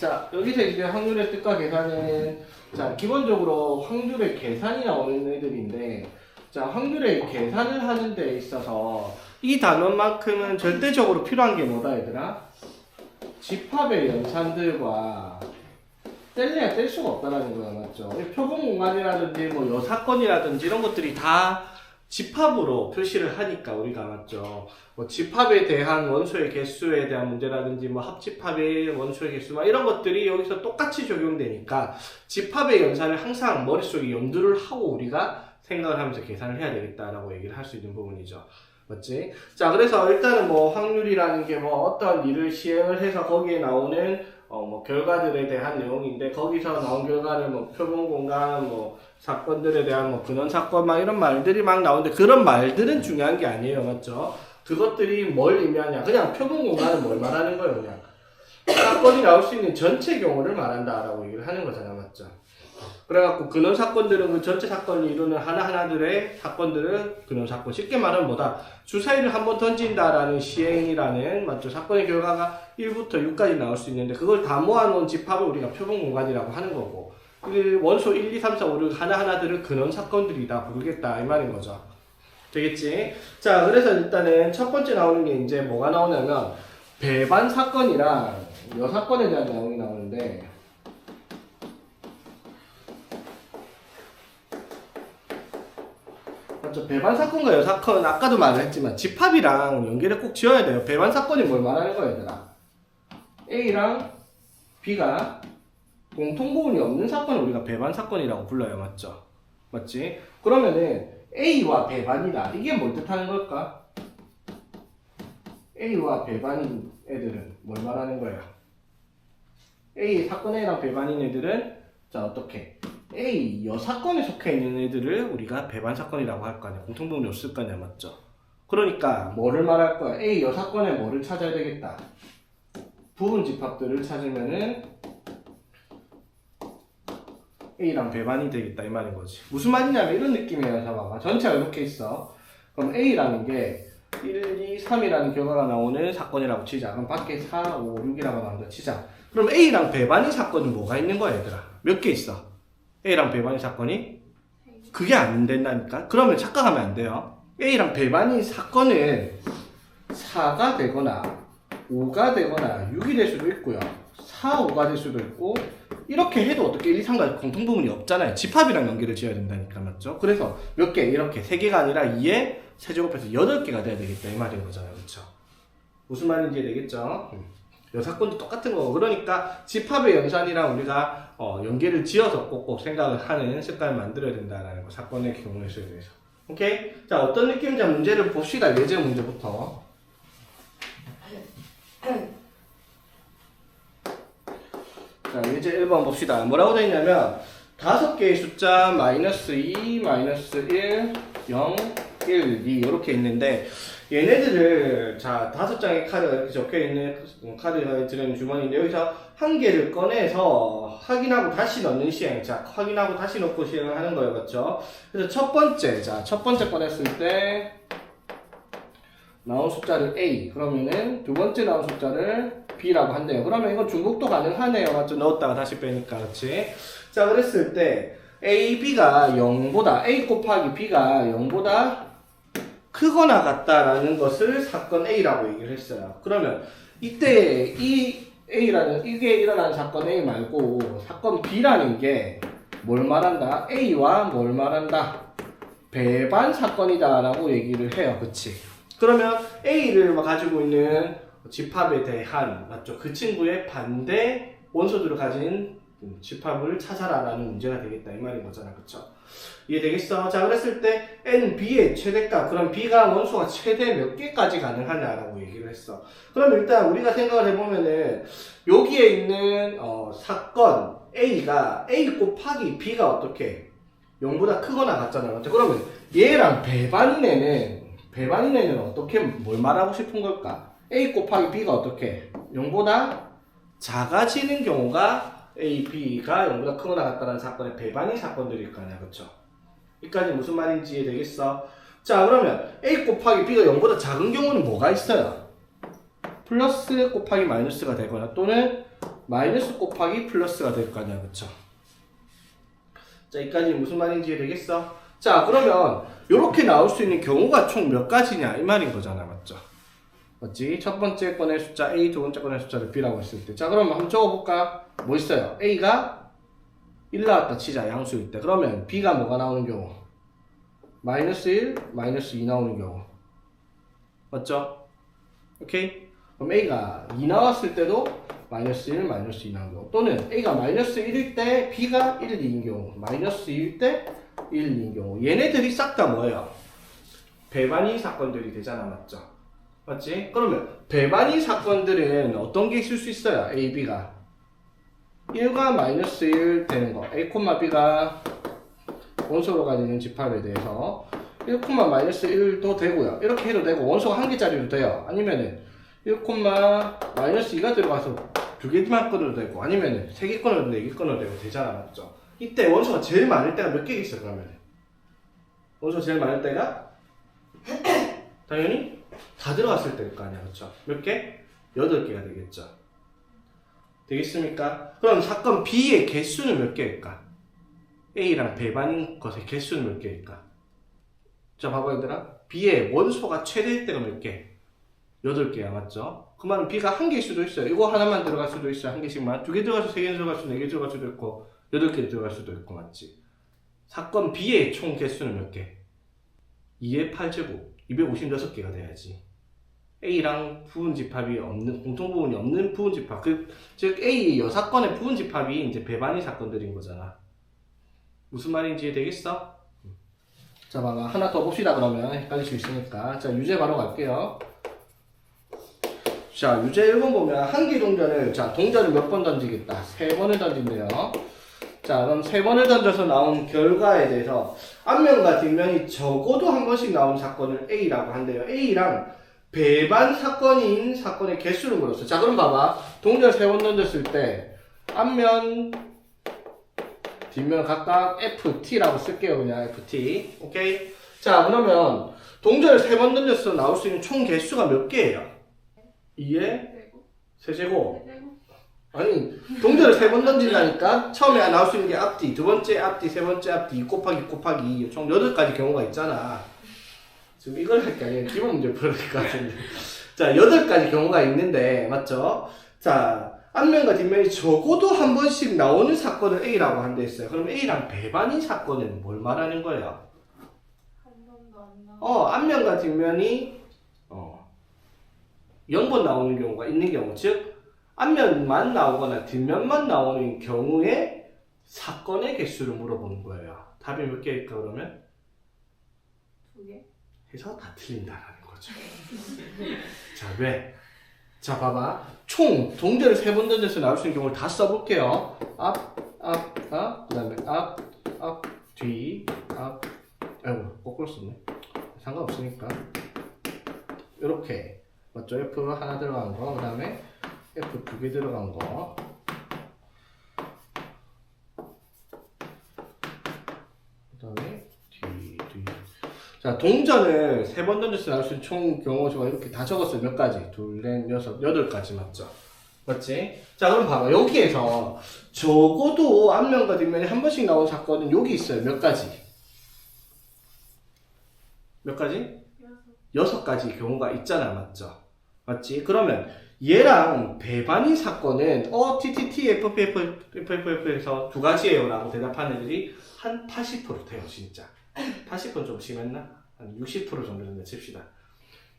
자, 여기서 이제 확률의 뜻과 계산은, 자, 기본적으로 확률의 계산이 나오는 애들인데, 자, 확률의 계산을 하는 데 있어서 이 단원만큼은 절대적으로 필요한 게 뭐다, 얘들아? 집합의 연산들과 뗄래야 뗄 수가 없다라는 거야, 맞죠? 표본 공간이라든지 뭐 여사건이라든지 이런 것들이 다 집합으로 표시를 하니까 우리가, 맞죠? 뭐 집합에 대한 원소의 개수에 대한 문제라든지 뭐 합집합의 원소의 개수 막 이런 것들이 여기서 똑같이 적용되니까 집합의 연산을 항상 머릿속에 염두를 하고 우리가 생각을 하면서 계산을 해야 되겠다라고 얘기를 할 수 있는 부분이죠. 맞지? 자, 그래서 일단은 뭐 확률이라는 게 뭐 어떤 일을 시행을 해서 거기에 나오는 뭐 결과들에 대한 내용인데, 거기서 나온 결과는 뭐 표본 공간, 뭐 사건들에 대한 뭐 근원 사건 막 이런 말들이 막 나오는데, 그런 말들은 중요한 게 아니에요. 맞죠? 그것들이 뭘 의미하냐? 그냥 표본 공간은 뭘 말하는 거예요, 그냥. 사건이 나올 수 있는 전체 경우를 말한다라고 얘기를 하는 거잖아, 맞죠? 그래갖고 근원 사건들은 그 전체 사건을 이루는 하나하나들의 사건들을 근원 사건. 쉽게 말하면 뭐다? 주사위를 한번 던진다라는 시행이라는, 맞죠? 사건의 결과가 1부터 6까지 나올 수 있는데, 그걸 다 모아놓은 집합을 우리가 표본 공간이라고 하는 거고, 원소 1, 2, 3, 4, 5, 6 하나하나들을 근원 사건들이다 부르겠다 이 말인 거죠. 되겠지? 자, 그래서 일단은 첫 번째 나오는 게 이제 뭐가 나오냐면 배반 사건이랑 여사건에 대한 내용이 나오는데, 맞죠? 배반 사건과 여사건, 아까도 말을 했지만 집합이랑 연계를 꼭 지어야 돼요. 배반 사건이 뭘 말하는 거야, 얘들아? A랑 B가 공통 부분이 없는 사건을 우리가 배반 사건이라고 불러요. 맞죠? 맞지? 그러면은 A와 배반이다. 이게 뭘 뜻하는 걸까? A와 배반인 애들은 뭘 말하는 거야? A 사건 A랑 배반인 애들은, 자, 어떻게? A 여사건에 속해 있는 애들을 우리가 배반 사건이라고 할 거 아니야. 공통 부분이 없을 거 아니야. 맞죠? 그러니까 뭐를 말할 거야? A 여사건에 뭐를 찾아야 되겠다? 부분 집합들을 찾으면은 A랑 배반이 되겠다 이 말인 거지. 무슨 말이냐면 이런 느낌이에요. 봐봐. 전체가 이렇게 있어. 그럼 A라는 게 1, 2, 3이라는 결과가 나오는 사건이라고 치자. 그럼 밖에 4, 5, 6이라고 나온다 치자. 그럼 A랑 배반인 사건은 뭐가 있는 거야, 얘들아? 몇 개 있어? A랑 배반인 사건이? 그게 안 된다니까? 그러면 착각하면 안 돼요. A랑 배반인 사건은 4가 되거나 5가 되거나 6이 될 수도 있고요. 4, 5가 될 수도 있고, 이렇게 해도 어떻게 1, 2, 3과 공통 부분이 없잖아요. 집합이랑 연계를 지어야 된다니까, 맞죠? 그래서 몇 개, 이렇게 3개가 아니라 2에 세제곱해서 8개가 돼야 되겠다 이 말인 거잖아요. 그렇죠? 무슨 말인지 이해되겠죠? 여사건도 똑같은 거고, 그러니까 집합의 연산이랑 우리가 연계를 지어서 꼭꼭 생각을 하는 습관을 만들어야 된다라는 거, 사건의 경우에 대해서. 오케이? 자, 어떤 느낌인지 문제를 봅시다. 예제 문제부터. 자, 예제 1번 봅시다. 뭐라고 되어 있냐면 5개의 숫자 마이너스 2, 마이너스 1, 0, 1, 2 이렇게 있는데, 얘네들을, 자, 5장의 카드가 이렇게 적혀있는 카드가 들어있는 주머니인데, 여기서 한 개를 꺼내서 확인하고 다시 넣는 시행. 자, 확인하고 다시 넣고 시행을 하는 거예요. 맞죠? 그래서 첫 번째, 자, 첫 번째 꺼냈을 때 나온 숫자를 A, 그러면은 두 번째 나온 숫자를 B라고 한대요. 그러면 이건 중복도 가능하네요. 맞죠? 넣었다가 다시 빼니까. 그렇지? 자, 그랬을 때 A, B가 0보다, A 곱하기 B가 0보다 크거나 같다라는 것을 사건 A라고 얘기를 했어요. 그러면 이때 이 A라는, 이게 일어난 사건 A 말고 사건 B라는 게 뭘 말한다? A와 뭘 말한다? 배반 사건이다 라고 얘기를 해요. 그치? 그러면 A를 가지고 있는 집합에 대한, 맞죠? 그 친구의 반대 원소들을 가진 집합을 찾아라 라는 문제가 되겠다 이 말인 거잖아. 그쵸? 이해되겠어? 자, 그랬을 때 N, B의 최대값, 그럼 B가 원소가 최대 몇 개까지 가능하냐라고 얘기를 했어. 그럼 일단 우리가 생각을 해보면은 여기에 있는 사건 A가 A 곱하기 B가 어떻게 0보다 크거나 같잖아. 맞죠? 그러면 얘랑 배반인 애는 어떻게 뭘 말하고 싶은 걸까? A 곱하기 B가 어떻게 0보다 작아지는 경우가 A, B가 0보다 크거나 같다는 사건의 배반인 사건들일 거 아니야. 그쵸? 여기까지 무슨 말인지 이해되겠어? 자, 그러면 A 곱하기 B가 0보다 작은 경우는 뭐가 있어요? 플러스 곱하기 마이너스가 되거나 또는 마이너스 곱하기 플러스가 될 거 아니야, 그쵸? 자, 여기까지 무슨 말인지 되겠어? 자, 그러면 이렇게 나올 수 있는 경우가 총 몇 가지냐 이 말인 거잖아, 맞죠? 맞지? 첫 번째 건의 숫자 A, 두 번째 건의 숫자를 B라고 했을 때. 자, 그럼 한번 적어볼까? 뭐 있어요? A가 1 나왔다 치자, 양수일 때. 그러면 B가 뭐가 나오는 경우? 마이너스 1, 마이너스 2 나오는 경우. 맞죠? 오케이? 그럼 A가 2 나왔을 때도 마이너스 1, 마이너스 2 나오는 경우. 또는 A가 마이너스 1일 때 B가 1, 2인 경우. 마이너스 2일 때 1, 2인 경우. 얘네들이 싹 다 뭐예요? 배반이 사건들이 되잖아, 맞죠? 맞지? 그러면 배반이 사건들은 어떤 게 있을 수 있어요? A, B가 1과 마이너스 1 되는 거. A, B가 원소로 가지는 집합에 대해서 1, 마이너스 1도 되고요. 이렇게 해도 되고 원소가 한 개짜리도 돼요. 아니면은 1, 마이너스 2가 들어가서 두 개만 끊어도 되고 아니면은 세 개 끊어도 네 개 끊어도 되고 되잖아, 맞죠? 이때 원소가 제일 많을 때가 몇 개 있어, 그러면? 원소가 제일 많을 때가 당연히 다 들어갔을 때일 거 아니야, 그쵸? 몇 개? 8개가 되겠죠. 되겠습니까? 그럼 사건 B의 개수는 몇 개일까? A랑 배반인 것의 개수는 몇 개일까? 자, 봐봐, 얘들아. B의 원소가 최대일 때가 몇 개? 8개야, 맞죠? 그 말은 B가 한 개일 수도 있어요. 이거 하나만 들어갈 수도 있어요. 한 개씩만. 두 개 들어가서 세 개 들어갈 수도, 네 개 들어갈 수도 있고, 8개 들어갈 수도 있고, 맞지? 사건 B의 총 개수는 몇 개? 2의 8제곱. 256개가 돼야지. A랑 부분집합이 없는, 공통부분이 없는 부분집합. 즉, A 여사건의 부분집합이 이제 배반이 사건들인 거잖아. 무슨 말인지 이해되겠어? 자, 봐봐. 하나 더 봅시다, 그러면. 헷갈릴 수 있으니까. 자, 유제 바로 갈게요. 자, 유제 1번 보면, 한 개 동전을, 자, 동전을 몇 번 던지겠다? 3번을 던진대요. 자, 그럼 3번을 던져서 나온 결과에 대해서 앞면과 뒷면이 적어도 한 번씩 나온 사건을 A라고 한대요. A랑 배반 사건인 사건의 개수를 물었어. 자, 그럼 봐봐. 동전 3번 던졌을 때 앞면, 뒷면 각각 FT라고 쓸게요. 그냥 FT. 오케이? 자, 그러면 동전을 3번 던져서 나올 수 있는 총 개수가 몇 개예요? 2의 세제곱. 아니, 동전을 3번 던진다니까 처음에 나올 수 있는 게 앞뒤, 두 번째 앞뒤, 세 번째 앞뒤, 2 곱하기 2, 총 8가지 경우가 있잖아. 지금 이걸 할 게 아니라 기본 문제 풀어야 될 것 같은데. 자, 8가지 경우가 있는데, 맞죠? 자, 앞면과 뒷면이 적어도 한 번씩 나오는 사건을 A라고 한다 했어요. 그럼 A랑 배반인 사건은 뭘 말하는 거예요? 한 번도 안 나와. 앞면과 뒷면이 0번 나오는 경우가 있는 경우, 즉 앞면만 나오거나 뒷면만 나오는 경우에 사건의 개수를 물어보는 거예요. 답이 몇 개일까 그러면? 2개? 해서 다 틀린다라는 거죠. 자, 왜? 자, 봐봐. 총 동전을 3번 던져서 나올 수 있는 경우를 다 써볼게요. 앞, 그 다음에 앞, 뒤, 앞. 아이고, 거꾸로 썼네. 상관없으니까. 이렇게. 맞죠? F 하나 들어간 거, 그 다음에 F 2개 들어간 거. 그 다음에 뒤. 자, 동전을 3번 던져서 나올 수 있는 총 경우 수가 이렇게 다 적었어요. 몇 가지? 2, 4, 6, 8가지 맞죠? 맞지? 자, 그럼 봐봐. 여기에서 적어도 앞면과 뒷면에 한 번씩 나온 사건은 여기 있어요. 몇 가지? 몇 가지? 6가지 경우가 있잖아, 맞죠? 맞지? 그러면 얘랑 배반인 사건은 TTT, FF에서 2가지예요 라고 대답한 애들이 한 80% 돼요, 진짜. 80%는 좀 심했나? 한 60% 정도 된다 칩시다.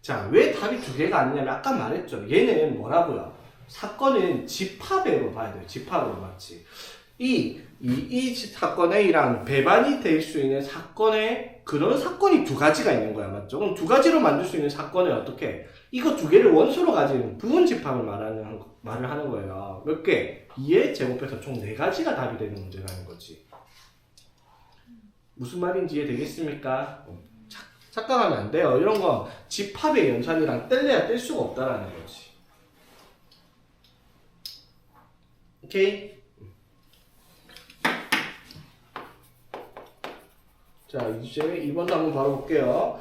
자, 왜 답이 2개가 아니냐면 아까 말했죠. 얘는 뭐라고요? 사건은 집합으로 봐야 돼요. 집합으로 맞지? 이 사건 A랑 배반이 될 수 있는 사건의 그런 사건이 2가지가 있는 거야, 맞죠? 그럼 2가지로 만들 수 있는 사건을 어떻게? 이거 2개를 원소로 가진 부분 집합을 말을 하는 거예요. 몇 개? 2의 제곱해서 총 4가지가 답이 되는 문제라는 거지. 무슨 말인지 이해되겠습니까? 착각하면 안 돼요. 이런 거 집합의 연산이랑 뗄래야 뗄 수가 없다라는 거지. 오케이? 자, 이제 2번도 한번 바로 볼게요.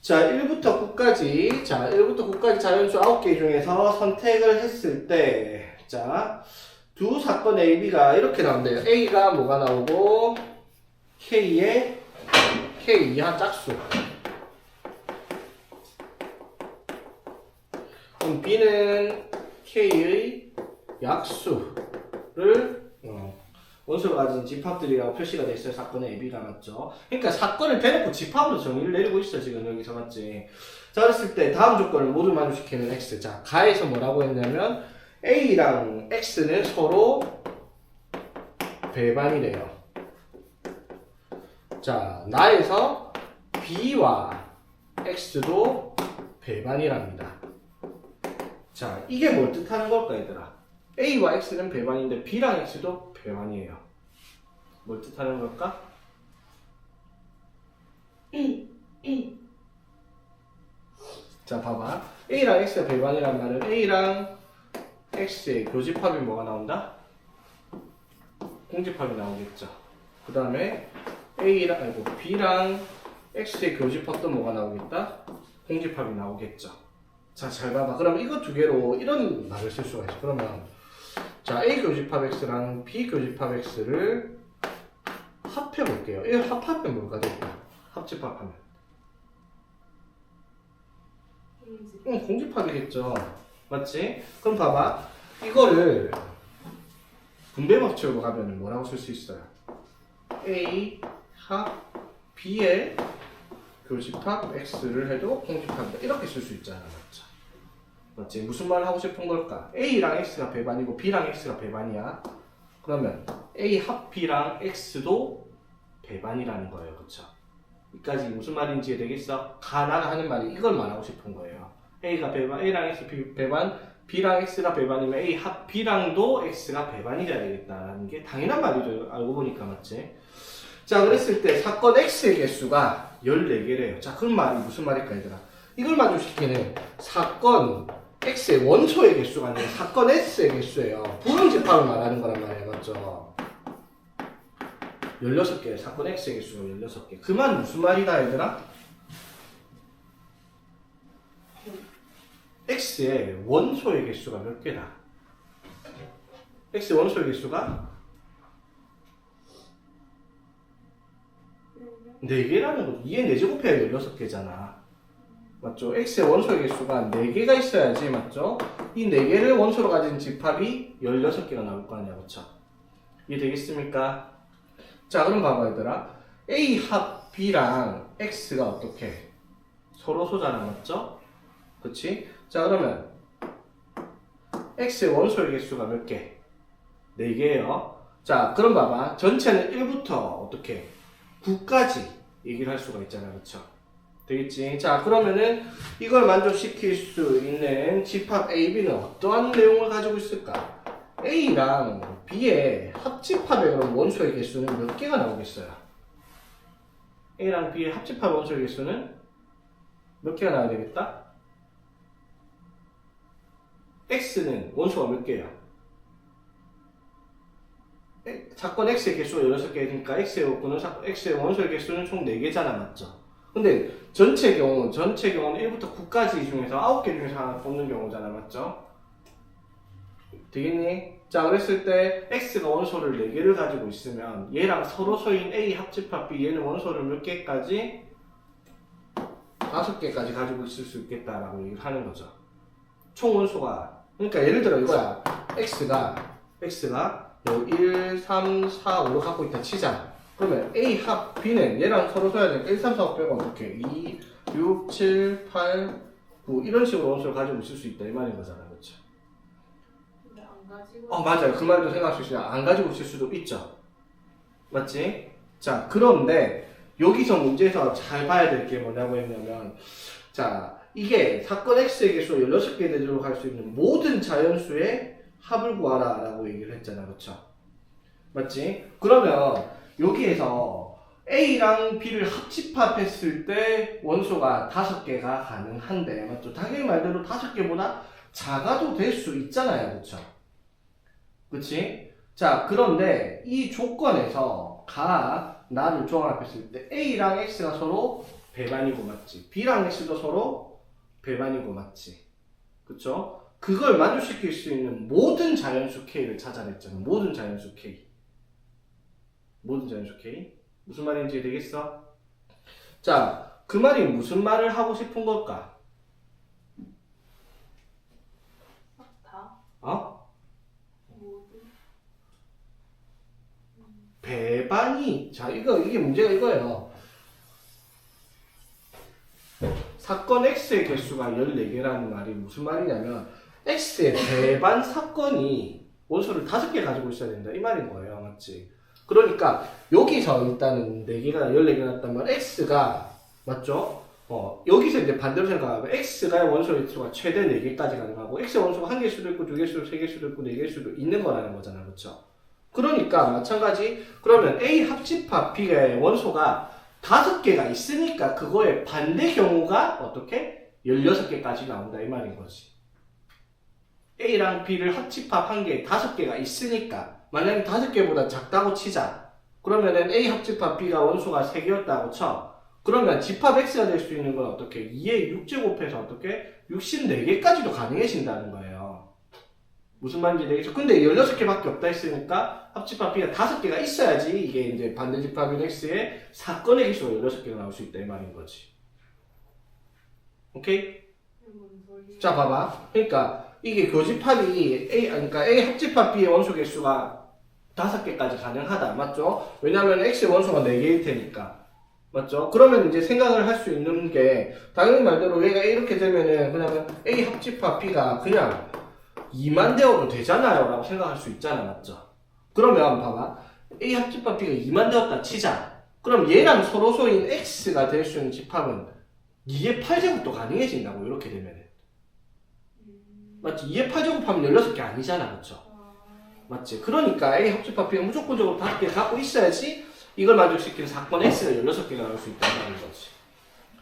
자, 1부터 9까지. 자, 1부터 9까지 자연수 9개 중에서 선택을 했을 때, 자, 두 사건 A, B가 이렇게 나온대요. A가 뭐가 나오고 K의 K 이하 짝수. 그럼 B는 K의 약수를 원소로 가진 집합들이라고 표시가 돼 있어요. 사건의 AB가 맞죠? 그러니까 사건을 대놓고 집합으로 정의를 내리고 있어 지금 여기서 맞지? 자 그랬을 때 다음 조건을 모두 만족시키는 X. 자 가에서 뭐라고 했냐면 A랑 X는 서로 배반이래요. 자 나에서 B와 X도 배반이랍니다. 자 이게 뭘 뜻하는 걸까 얘들아? A와 X는 배반인데 B랑 X도 배반이에요. 뭘 뜻하는 걸까? 자 봐봐. A랑 X가 배반이란 말은 A랑 X의 교집합이 뭐가 나온다? 공집합이 나오겠죠. 그 다음에 B랑 X의 교집합도 뭐가 나오겠다? 공집합이 나오겠죠. 자, 잘 봐봐. 그럼 이거 두 개로 이런 말을 쓸 수가 있어. 그러면 자, A 교집합 X랑 B 교집합 X를 합해 볼게요. 이 합하면 뭘까 될까? 합집합하면. 공집합이겠죠. 맞지? 그럼 봐봐. 이거를 분배 법칙으로 가면 뭐라고 쓸 수 있어요? A 합 B의 교집합 X를 해도 공집합이다. 이렇게 쓸 수 있잖아. 맞죠? 맞지? 무슨 말을 하고 싶은 걸까? A랑 X가 배반이고 B랑 X가 배반이야. 그러면 A 합 B랑 X도 배반이라는 거예요. 그쵸? 여기까지 무슨 말인지 되겠어? 가나가 하는 말이 이걸 말하고 싶은 거예요. A가 배반, A랑 X 배반, B랑 X가 배반이면 A 합 B랑도 X가 배반이 돼야 되겠다라는 게 당연한 말이죠. 알고 보니까 맞지? 자, 그랬을 때 사건 X의 개수가 14개래요. 자, 그런 말이 무슨 말일까, 얘들아? 이걸 만족시키는 사건 X의 원소의 개수가 아니라 사건 S의 개수예요. 부등집합을 말하는 거란 말이에요. 맞죠? 16개, 사건 X의 개수가 16개. 그 말 무슨 말이다, 얘들아? X의 원소의 개수가 몇 개다? X의 원소의 개수가 4개라는 거죠. 2의 4제곱 곱해야 16개잖아. 맞죠? X의 원소의 개수가 4개가 있어야지, 맞죠? 이 4개를 원소로 가진 집합이 16개가 나올 거 아니야, 그쵸? 이해되겠습니까? 자, 그럼 봐봐, 얘들아. A 합 B랑 X가 어떻게? 서로 소잖아, 맞죠? 그치? 자, 그러면 X의 원소의 개수가 몇 개? 4개예요. 자, 그럼 봐봐. 전체는 1부터 어떻게? 9까지 얘기를 할 수가 있잖아, 그쵸? 되겠지? 자, 그러면은 이걸 만족시킬 수 있는 집합 AB는 어떠한 내용을 가지고 있을까? A랑 B의 합집합의 그럼 원소의 개수는 몇 개가 나오겠어요? A랑 B의 합집합 원소의 개수는 몇 개가 나와야 되겠다? X는 원소가 몇 개야? 사건 X의 개수가 16개니까 X의 원소의 개수는 총 4개잖아, 맞죠? 근데 전체 경우는 1부터 9까지 중에서 9개 중에서 하나 뽑는 경우잖아, 맞죠? 되겠니? 자, 그랬을 때 X가 원소를 4개를 가지고 있으면 얘랑 서로 소인 A 합집합 B 얘는 원소를 몇 개까지? 5개까지 가지고 있을 수 있겠다라고 얘기를 하는 거죠. 총 원소가 그러니까 예를 들어 이거야. X가 1, 3, 4, 5를 갖고 있다 치자. 그러면 A 합 B는 얘랑 서로 써야 되니까 1, 3, 4, 5 빼고 어떻게 2, 6, 7, 8, 9 이런 식으로 원소를 가지고 있을 수 있다 이 말인 거잖아. 그렇죠? 근데 안 가지고. 맞아요. 그 말도 생각할 수 있어요. 안 가지고 있을 수도 있죠. 맞지? 자, 그런데 여기서 문제에서 잘 봐야 될 게 뭐냐고 했냐면 자, 이게 사건 X의 개수가 16개 되도록 할 수 있는 모든 자연수의 합을 구하라 라고 얘기를 했잖아. 그쵸? 맞지? 그러면 여기에서 A랑 B를 합집합했을 때 원소가 5개가 가능한데 맞죠? 당연히 말대로 5개보다 작아도 될 수 있잖아요. 그쵸? 그치? 자, 그런데 이 조건에서 나를 종합했을 때 A랑 X가 서로 배반이고 맞지? B랑 X도 서로 배반이고 맞지? 그쵸? 그걸 만족시킬 수 있는 모든 자연수 K를 찾아냈잖아. 모든 자연수 K. 모든 자연수 K. 무슨 말인지 되겠어? 자, 그 말이 무슨 말을 하고 싶은 걸까? 다? 어? 모두? 배반이, 자, 이게 문제가 이거예요. 사건 X의 개수가 14개라는 말이 무슨 말이냐면, X의 배반 사건이 원소를 5개 가지고 있어야 된다. 이 말인 거예요. 맞지? 그러니까, 여기서 일단은 4개가 14개 났단 말, X가, 맞죠? 여기서 이제 반대로 생각하면, X가 원소의 수가 최대 4개까지 가능하고, X의 원소가 1개일 수도 있고, 2개일 수도, 3개일 수도 있고, 4개일 수도 있는 거라는 거잖아. 그쵸? 그러니까, 마찬가지, 그러면 A 합집합 B의 원소가 5개가 있으니까 그거의 반대 경우가 어떻게? 16개까지 나온다 이 말인 거지. A랑 B를 합집합한 게 5개가 있으니까 만약에 5개보다 작다고 치자. 그러면은 A 합집합 B가 원소가 3개였다고 쳐. 그러면 집합 X가 될 수 있는 건 어떻게? 2의 6제곱해서 어떻게? 64개까지도 가능해진다는 거예요. 무슨 말인지 되겠죠? 근데 16개밖에 없다 했으니까 합집합 B가 5개가 있어야지 이게 이제 반대집합인 X의 사건의 개수가 16개가 나올 수 있다 이 말인 거지. 오케이? 뭔 소리야? 자 봐봐. 그러니까 이게 교집합이 그러니까 A 합집합 B의 원소 개수가 5개까지 가능하다. 맞죠? 왜냐면 X의 원소가 4개일 테니까. 맞죠? 그러면 이제 생각을 할 수 있는 게 당연히 말대로 얘가 이렇게 되면은 그냥 A 합집합 B가 그냥 2만 되어도 되잖아요 라고 생각할 수 있잖아. 맞죠? 그러면 봐봐. A 합집합 B가 2만 되었다 치자. 그럼 얘랑 서로소인 X가 될 수 있는 집합은 2의 8제곱도 가능해진다고 이렇게 되면은. 맞지? 2의 8제곱 하면 16개 아니잖아. 그쵸? 맞지? 그러니까 A 합집합 B가 무조건적으로 5개 갖고 있어야지 이걸 만족시키는 사건 X가 16개가 나올 수 있다는 거지.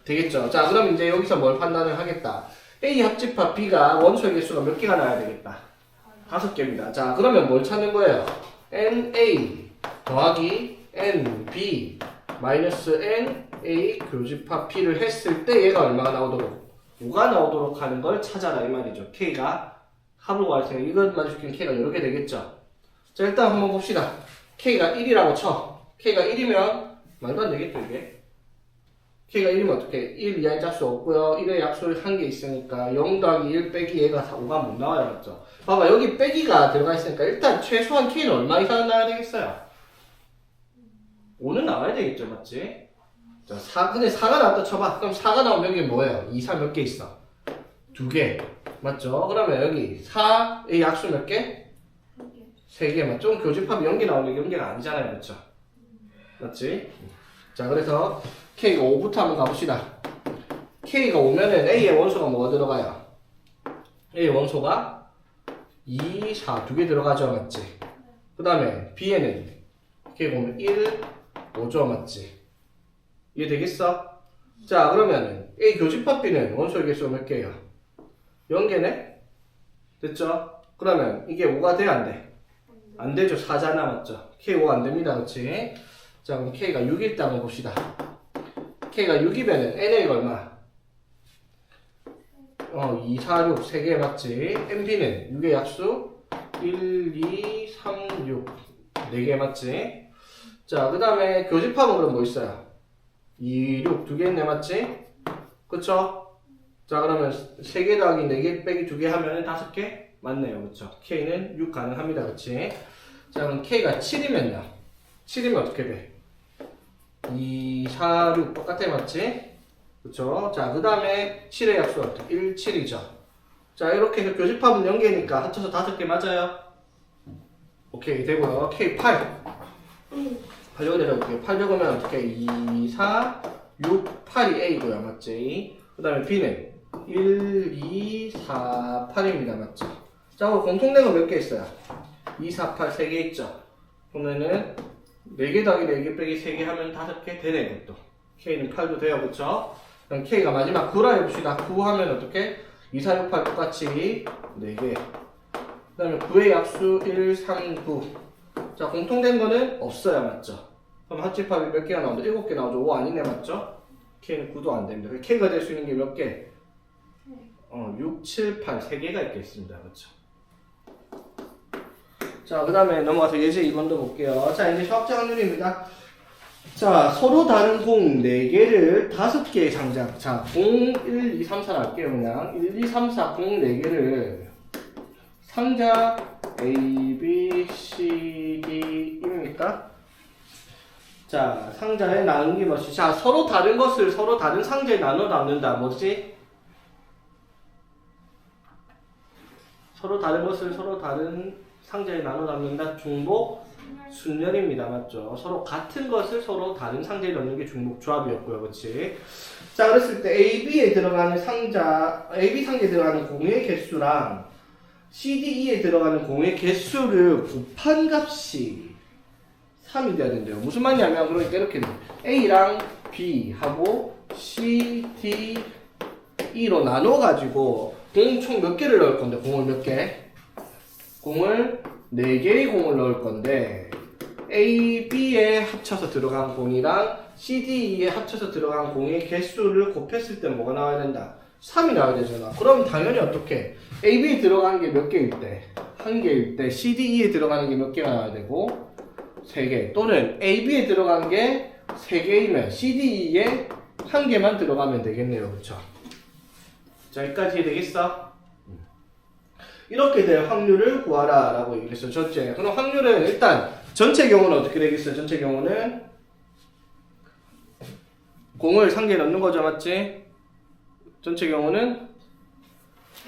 되겠죠? 자, 그럼 이제 여기서 뭘 판단을 하겠다. A 합집합 B가 원소의 개수가 몇 개가 나야 되겠다? 5개입니다. 자, 그러면 뭘 찾는 거예요? NA 더하기 NB 마이너스 NA 교집합 P를 했을 때 얘가 얼마가 나오도록? 5가 나오도록 하는 걸 찾아라 이 말이죠. K가 합을 구할 때 이것 만족시키는 K가 여러 개 되겠죠? 자, 일단 한번 봅시다. K가 1이라고 쳐. K가 1이면 말도 안 되겠죠 이게? K가 1이면 어떻게? 1 이하의 짝수 없고요. 1의 약수를 1개 있으니까 0 더하기 1 빼기 얘가 5가 못 나와요. 맞죠? 봐봐 여기 빼기가 들어가 있으니까 일단 최소한 K는 얼마 이상 나와야 되겠어요? 5는 나와야 되겠죠. 맞지? 자, 근데 4가 나왔다 쳐봐. 그럼 4가 나오면 여기 뭐예요? 2, 4 몇 개 있어? 2개. 맞죠? 그러면 여기 4의 약수 몇 개? 3개. 맞죠? 교집합이 0개 나오는 게 0개가 아니잖아요. 그렇죠? 맞지? 자, 그래서 K가 5부터 한번 가봅시다. K가 5면은 A의 원소가 뭐가 들어가요? A의 원소가 2, 4 두 개 들어가죠. 맞지? 그 다음에 B에는 K가 오면 1, 5죠. 맞지? 이해되겠어? 자, 그러면은 A 교집합 B는 원소의 개수가 몇 개예요? 0개네? 됐죠? 그러면 이게 5가 돼? 안 돼? 안 되죠. 4잖아. 맞죠? K 5 안 됩니다. 그렇지? 자, 그럼 K가 6일 때 한번 봅시다. K가 6이면은 NA가 얼마? 2, 4, 6, 3개 맞지? MB는 6의 약수 1, 2, 3, 6 4개 맞지? 자, 그 다음에 교집합은 그럼 뭐 있어요? 2, 6 2개 있네 맞지? 그쵸? 자, 그러면 3개 더하기 4개 빼기 2개 하면은 5개? 맞네요. 그쵸? K는 6 가능합니다. 그치? 자, 그럼 K가 7이면요. 7이면 어떻게 돼? 2, 4, 6 똑같아 맞지? 그쵸? 자, 그 다음에 7의 약수가 어떻게? 1, 7이죠. 자, 이렇게 해서 교집합은 0개니까 합쳐서 5개 맞아요? 오케이, 되고요. K 8. 8 적어 내려볼게요. 8 적으면 어떻게? 2, 4, 6, 8이 A고요. 맞지? 그 다음에 B는 1, 2, 4, 8입니다. 맞죠? 자, 그럼 공통된 거 몇 개 있어요? 2, 4, 8, 3개 있죠? 그러면은 4개 더하기 4개 빼기 3개 하면 5개 되네, 이것도. K는 8도 돼요, 그쵸? 그럼 K가 마지막 9라 해봅시다. 9 하면 어떻게? 2, 4, 6, 8 똑같이 4개. 그 다음에 9의 약수 1, 3, 9. 자, 공통된 거는 없어요, 맞죠? 그럼 합집합이 몇 개가 나오죠? 7개 나오죠? 5 아니네, 맞죠? K는 9도 안 됩니다. K가 될 수 있는 게 몇 개? 6, 7, 8 3개가 있겠습니다. 그렇죠? 자, 그 다음에 넘어가서 예제 2번도 볼게요. 자, 이제 수학적 확률입니다. 자, 서로 다른 공 4개를 5개의 상자. 자, 공 1, 2, 3, 4 할게요. 그냥 1, 2, 3, 4 공 4개를 상자 A, B, C, D입니까? 자, 상자에 나누는 게 뭐지? 자, 서로 다른 것을 서로 다른 상자에 나눠 담는다. 뭐지? 서로 다른 것을 서로 다른 상자에 나눠 담는다. 중복 순열입니다. 맞죠? 서로 같은 것을 서로 다른 상자에 넣는 게 중복 조합이었고요. 그렇지? 자, 그랬을 때 AB에 들어가는 상자, AB 상자에 들어가는 공의 개수랑 CDE에 들어가는 공의 개수를 곱한 값이 3이 돼야 된대요. 무슨 말이냐면 그러니까 이렇게 돼. A랑 B하고 C, D, E로 나눠가지고 공 총 몇 개를 넣을 건데 공을 몇 개? 공을 4개의 공을 넣을 건데 A, B에 합쳐서 들어간 공이랑 C, D, E에 합쳐서 들어간 공의 개수를 곱했을 때 뭐가 나와야 된다? 3이 나와야 되잖아. 그럼 당연히 어떻게? A, B에 들어가는 게 몇 개일 때? 1개일 때 C, D, E에 들어가는 게 몇 개가 나와야 되고 3개 또는 A, B에 들어간 게 3개이면 C, D, E에 1개만 들어가면 되겠네요. 그쵸? 자, 여기까지 되겠어? 이렇게 될 확률을 구하라 라고 얘기했어요. 전체. 그럼 확률은 일단 전체 경우는 어떻게 되겠어요? 전체 경우는 공을 상자에 넣는 거죠. 맞지? 전체 경우는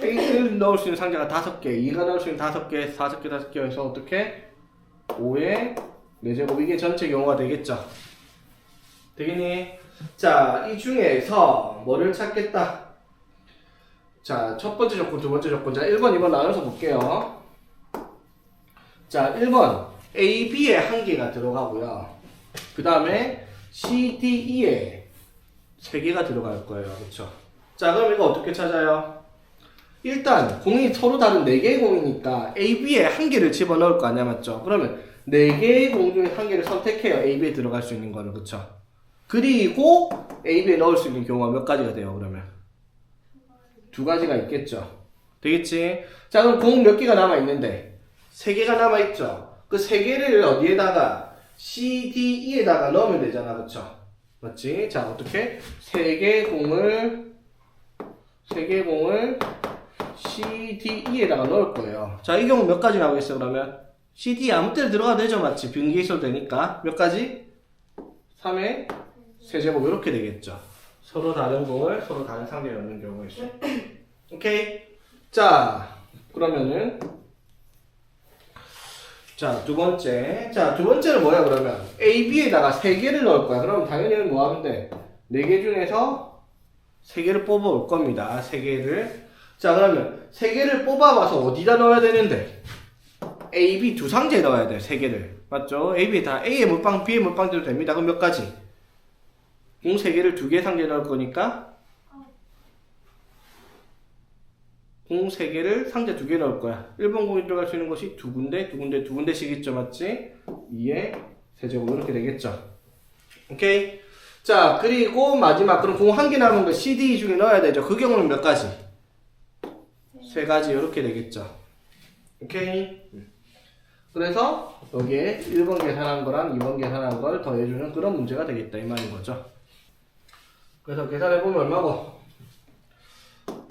A를 넣을 수 있는 상자가 5개, 2가 넣을 수 있는 5개, 5개 해서 어떻게? 5의 4제곱 이게 전체 경우가 되겠죠. 되겠니? 자, 이 중에서 뭐를 찾겠다? 자, 첫 번째 조건, 두 번째 조건. 자, 1번, 2번 나눠서 볼게요. 자, 1번 A, B에 1개가 들어가고요. 그 다음에 C, D, E에 3개가 들어갈 거예요. 그쵸? 자, 그럼 이거 어떻게 찾아요? 일단 공이 서로 다른 4개의 공이니까 A, B에 1개를 집어넣을 거 아니야. 맞죠? 그러면 4개의 공 중에 1개를 선택해요. A, B에 들어갈 수 있는 거는. 그쵸? 그리고 A, B에 넣을 수 있는 경우가 몇 가지가 돼요? 그러면 2가지가 있겠죠. 되겠지? 자, 그럼 공 몇 개가 남아있는데 3개가 남아있죠. 그 3개를 어디에다가 C, D, E에다가 넣으면 되잖아. 그쵸? 맞지? 자, 어떻게? 3개의 공을 C, D, E에다가 넣을 거예요. 자, 이 경우 몇 가지 나오겠어요, 그러면? C, D 아무 때나 들어가도 되죠, 맞지? 변기에 있어도 되니까. 몇 가지? 3의 세제곱, 이렇게 되겠죠. 서로 다른 공을 서로 다른 상자에 넣는 경우가 있어요. 오케이? 자, 그러면은, 자, 두 번째. 자, 두 번째는 뭐야, 그러면? A, B에다가 3개를 넣을 거야. 그럼 당연히 뭐 하면 돼? 4개 중에서 3개를 뽑아올 겁니다. 3개를. 자, 그러면 3개를 뽑아와서 어디다 넣어야 되는데? A, B 두 상자에 넣어야 돼요. 3개를. 맞죠? A, B 다 A의 몰빵, B의 몰빵 돼도 됩니다. 그럼 몇 가지? 공 3개를 2개 상자에 넣을 거니까 공 3개를 상자 2개 넣을 거야. 1번 공이 들어갈 수 있는 것이 2군데, 2군데, 2군데씩 있죠. 맞지? 2의 세제곱 이렇게 되겠죠. 오케이? 자, 그리고 마지막 그럼 공 1개 남은 거 C, D 중에 넣어야 되죠. 그 경우는 몇 가지? 3가지 이렇게 되겠죠. 오케이? 그래서 여기에 1번 계산한 거랑 2번 계산한 걸 더해주는 그런 문제가 되겠다 이 말인 거죠. 그래서 계산해보면 얼마고?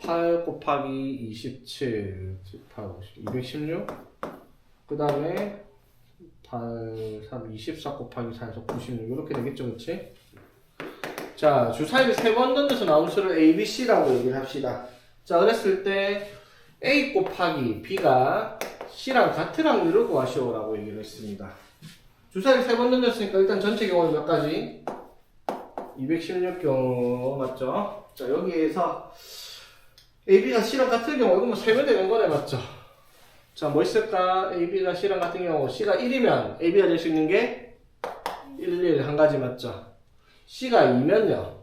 8 곱하기 27 8, 216 그 다음에 8, 3, 24 곱하기 4에서 96 이렇게 되겠죠. 그치? 자, 주사위를 3번 던져서 나온 수를 A, B, C라고 얘기를 합시다. 자, 그랬을 때 A 곱하기 B가 C랑 같은 확률을 구하시오라고 얘기를 했습니다. 주사위를 3번 던졌으니까 일단 전체 경우는 몇 가지? 216 경우 맞죠? 자, 여기에서 AB가 C랑 같은 경우 이거 뭐 세면 되는 거네. 맞죠? 자, 뭐 있을까? AB가 C랑 같은 경우 C가 1이면 AB가 될 수 있는 게 1, 1 한 가지 맞죠? C가 2면요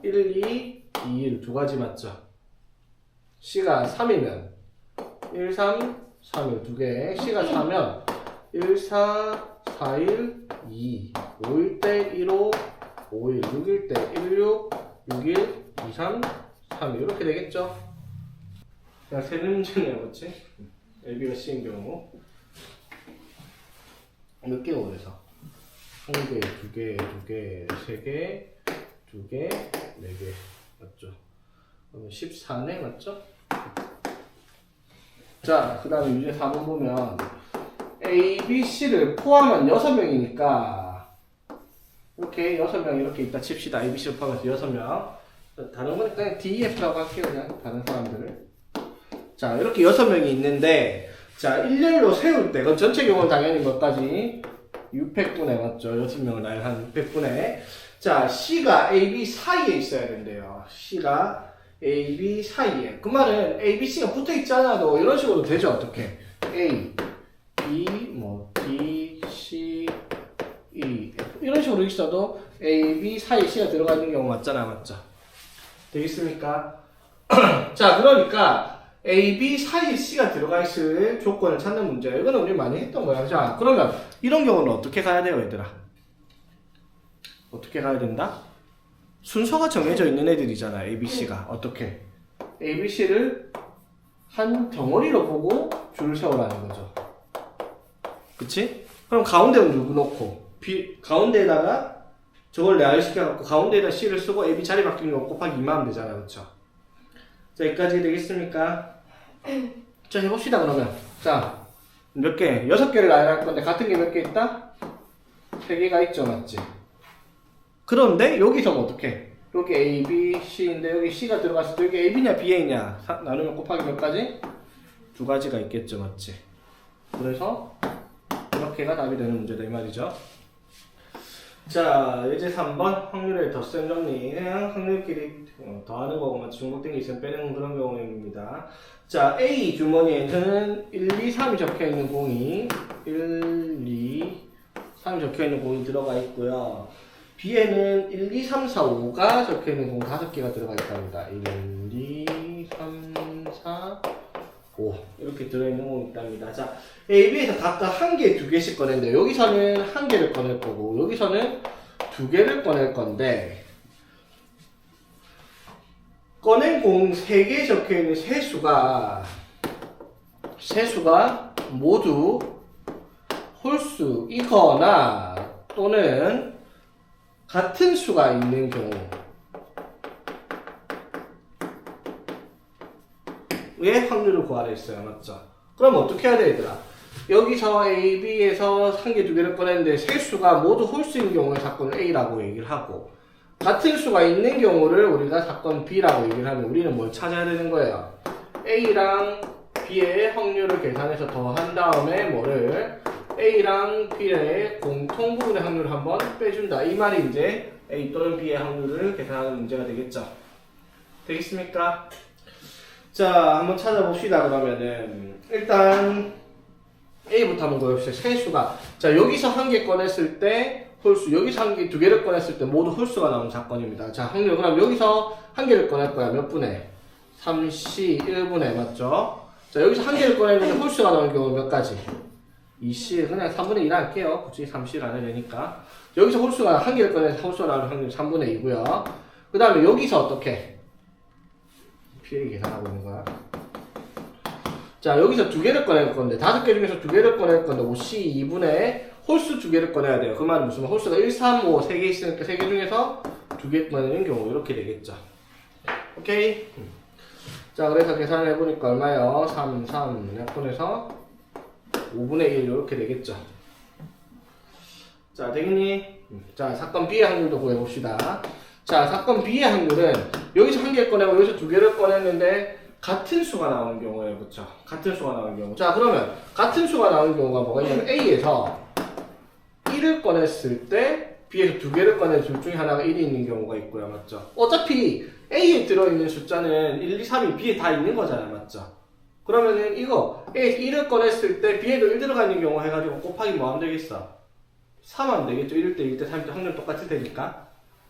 1, 2, 2, 1 두 가지 맞죠? C가 3이면 1, 3, 3, 1 두 개. C가 4면 1, 4, 4, 1, 2 5일 때 1, 5, 5일 6일 때 1, 6, 6일 2, 3, 3 이렇게 되겠죠? 그냥 세 문제네, 그렇지? AB가 C인 경우 몇 개가 그래서? 1개, 2개, 2개, 3개, 2개, 4개 맞죠? 그러면 14네 맞죠? 자, 그 다음에 유제 4번 보면 A, B, C를 포함한 6명이니까 이렇게 6명 이렇게 있다 칩시다. A, B, C를 포함해서 6명. 다른 건 그냥 D, F라고 할게요. 그냥 다른 사람들을. 자, 이렇게 6명이 있는데 자, 일렬로 세울 때 그럼 전체 경우는 당연히 몇까지? 600분의 맞죠? 6명을 나열 한 600분의 자, C가 A, B 사이에 있어야 된대요. C가 A, B 사이에. 그 말은 A, B, C가 붙어 있지 않아도 이런 식으로 되죠. 어떻게? A, B, 뭐 D, C, E, F 이런 식으로 있어도 A, B 사이에 C가 들어가 있는 경우 맞잖아, 맞죠? 되겠습니까? 자, 그러니까 A, B 사이에 C가 들어가 있을 조건을 찾는 문제예요. 이거는 우리 많이 했던 거야. 자, 그러면 이런 경우는 어떻게 가야 돼요, 얘들아? 어떻게 가야 된다? 순서가 정해져 있는 애들이잖아, A, B, C가. 어떻게? A, B, C를 한 덩어리로 보고 줄을 세우라는 거죠. 그치? 그럼 가운데는 누구 놓고? 가운데에다가 저걸 레알시켜갖고 가운데에다 C를 쓰고 A, B 자리 바뀌는 거 곱하기 2만 하면 되잖아, 그쵸? 자, 여기까지 되겠습니까? 자, 해봅시다, 그러면. 자, 몇 개? 6개를 나열할 건데, 같은 게 몇 개 있다? 3개가 있죠, 맞지? 그런데, 여기서는 어떻게? 여기 A, B, C인데, 여기 C가 들어갔을 때, 여기 AB냐, BA냐? 나누면 곱하기 몇 가지? 2가지가 있겠죠, 맞지? 그래서, 이렇게가 답이 되는 문제다, 이 말이죠. 자, 이제 3번 확률의 덧셈 정리. 그냥 확률끼리 더하는 거고만 중복된 게 있으면 빼는 그런 경우입니다. 자, A 주머니에는 1, 2, 3이 적혀 있는 공이 1, 2, 3이 적혀 있는 공이 들어가 있고요. B에는 1, 2, 3, 4, 5가 적혀 있는 공 5개가 들어가 있답니다. 1, 2, 3, 4, 5 이렇게 들어있는 공이 있답니다. 자, A, B에서 각각 1개, 2개씩 꺼낸데 여기서는 1개를 꺼낼 거고 여기서는 2개를 꺼낼 건데 꺼낸 공 3개 적혀있는 세수가 모두 홀수이거나 또는 같은 수가 있는 경우 의 확률을 구하라 했어요. 맞죠? 그럼 어떻게 해야 돼, 얘들아? 여기서 A, B에서 1개, 2개를 꺼냈는데 세수가 모두 홀수인 경우에 사건 A라고 얘기를 하고 같은 수가 있는 경우를 우리가 사건 B라고 얘기를 하면 우리는 뭘 찾아야 되는 거예요? A랑 B의 확률을 계산해서 더한 다음에 뭐를 A랑 B의 공통 부분의 확률을 한번 빼준다. 이 말이 이제 A 또는 B의 확률을 계산하는 문제가 되겠죠. 되겠습니까? 자, 한번 찾아봅시다. 그러면은 일단 A부터 한번 보여봅시다. 세수가 자, 여기서 1개 꺼냈을 때 홀수, 여기서 1개, 2개를 꺼냈을 때 모두 홀수가 나오는 사건입니다. 자, 확률 그럼 여기서 1개를 꺼낼 거야. 몇 분의? 3C 1분의 맞죠? 자, 여기서 1개를 꺼내는데 홀수가 나오는 경우 몇 가지? 2C 그냥 3분의 1 할게요. 굳이 3C를 안 해야 되니까. 여기서 홀수가 1개를 꺼내서 홀수가 나오는 확률이 3분의 2고요. 그 다음에 여기서 어떻게? P를 계산하고 있는 거야. 자, 여기서 2개를 꺼낼 건데 5개 중에서 2개를 꺼낼 건데 5C 2분의 홀수 2개를 꺼내야 돼요. 그 말은 무슨 말? 홀수가 1, 3, 5 3개 있으니까 3개 중에서 2개 꺼내는 경우 이렇게 되겠죠. 오케이? 자, 그래서 계산을 해보니까 얼마예요? 3, 3 약분해서 5분의 1 이렇게 되겠죠. 자, 되겠니? 자, 사건 B의 확률도 구해봅시다. 자, 사건 B의 확률은 여기서 1개 꺼내고 여기서 2개를 꺼냈는데 같은 수가 나오는 경우예요. 그쵸? 같은 수가 나오는 경우. 자, 그러면 같은 수가 나오는 경우가 뭐가 있냐면 A에서 1을 꺼냈을 때 B에서 2개를 꺼낸 둘 중에 하나가 1이 있는 경우가 있고요. 맞죠? 어차피 A에 들어있는 숫자는 1, 2, 3이 B에 다 있는 거잖아요. 맞죠? 그러면은 이거 A에서 1을 꺼냈을 때 B에도 1 들어가 있는 경우 해가지고 곱하기 뭐 하면 되겠어? 3 하면 되겠죠? 1일 때 1일 때 3일 때 확률 똑같을 테니까.